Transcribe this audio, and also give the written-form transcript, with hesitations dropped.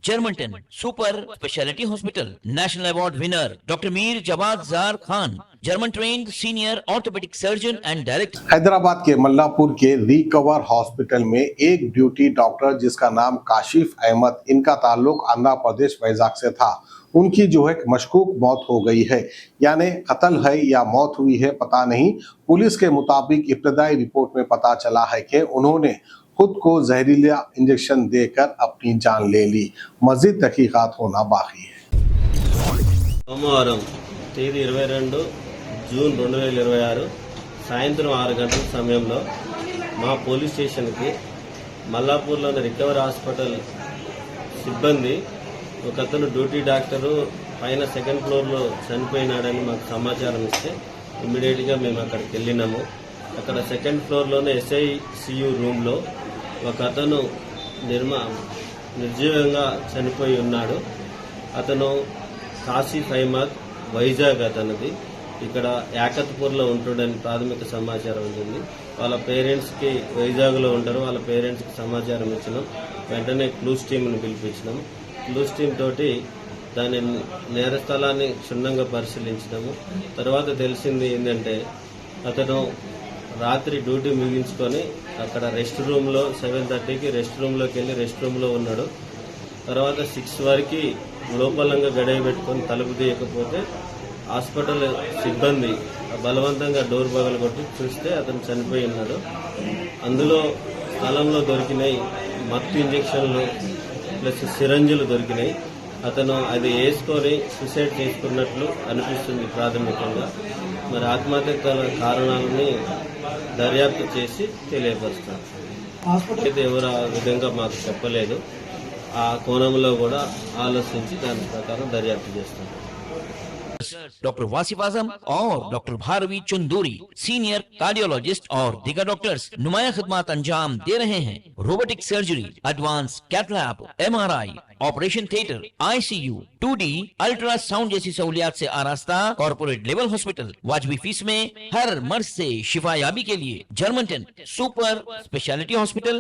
Germanton super speciality hospital, national award winner doctor Mir Jawad Jar Khan, German trained senior orthopaedic surgeon and director. Hyderabad के मल्लापुर के recover hospital में एक duty doctor जिसका नाम काशिफ अहमद, इनका ताल्लुक आंध्र प्रदेश वैजाग से था, उनकी जो है मशकूक मौत हो गई है। यानी कत्ल है या मौत हुई है पता नहीं। पुलिस के मुताबिक इब्तदाई रिपोर्ट में पता चला है कि उन्होंने खुद को जहरीला इंजेक्शन देकर अपनी जान ले ली। मजीद तहकीकात होना बाकी है। సోమవారం తేదీ 22 జూన్ 2026 సాయంత్రం 6 గంటల సమయంలో మా పోలీస్ స్టేషన్కి మల్లాపూర్లోని రికవర్ హాస్పిటల్ సిబ్బంది ఒకతను డ్యూటీ డాక్టరు పైన సెకండ్ ఫ్లోర్లో చనిపోయినాడని మాకు సమాచారం ఇస్తే ఇమ్మీడియట్గా మేము అక్కడికి వెళ్ళినాము. అక్కడ సెకండ్ ఫ్లోర్లోనే SICU రూమ్లో ఒక అతను నిర్జీవంగా చనిపోయి ఉన్నాడు. అతను కాసిఫ్ అహ్మద్, వైజాగ్ అతనిది. ఇక్కడ యాకత్పూర్లో ఉంటుండని ప్రాథమిక సమాచారం ఉంటుంది. వాళ్ళ పేరెంట్స్కి వైజాగ్లో ఉంటారు. వాళ్ళ పేరెంట్స్కి సమాచారం ఇచ్చినాం. వెంటనే క్లూస్ టీమ్ని పిలిపించినాం. క్లూస్ టీమ్ తోటి దాని నేర స్థలాన్ని క్షుణ్ణంగా పరిశీలించినాము. తర్వాత తెలిసింది ఏంటంటే అతను రాత్రి డ్యూటీ ముగించుకొని అక్కడ రెస్ట్ రూమ్లో 7:30కి రెస్ట్ రూమ్లోకి వెళ్ళి రెస్ట్ రూమ్లో ఉన్నాడు. తర్వాత 6 వరకు లోపలంగా గడియ పెట్టుకొని తలుపు తీయకపోతే హాస్పిటల్ సిబ్బంది బలవంతంగా డోర్ పగలగొట్టి చూస్తే అతను చనిపోయి ఉన్నాడు. అందులో స్థలంలో దొరికినాయి మత్తు ఇంజెక్షన్లు ప్లస్ సిరంజులు దొరికినాయి. అతను అది వేసుకొని సూసైడ్ చేసుకున్నట్లు అనిపిస్తుంది ప్రాథమికంగా. మరి ఆత్మహత్య కారణాలని దర్యాప్తు చేసి తెలియపరుస్తారు. అయితే ఎవరు ఆ విధంగా మాకు చెప్పలేదు. ఆ కోణంలో కూడా ఆలోచించి దాని ప్రకారం దర్యాప్తు చేస్తాం. डॉक्टर वासिफ आजम और doctor Bharavi Chanduri, senior cardiologist और दीगर डॉक्टर्स नुमाया खिदमत अंजाम दे रहे हैं। Robotic surgery, advance cath lab, MRI, operation theatre, ICU, 2D ultrasound जैसी सहूलियात से आरास्ता कॉर्पोरेट लेवल हॉस्पिटल। वाजबी फीस में हर मर्ज से शिफायाबी के लिए जर्मनटन सुपर स्पेशलिटी हॉस्पिटल।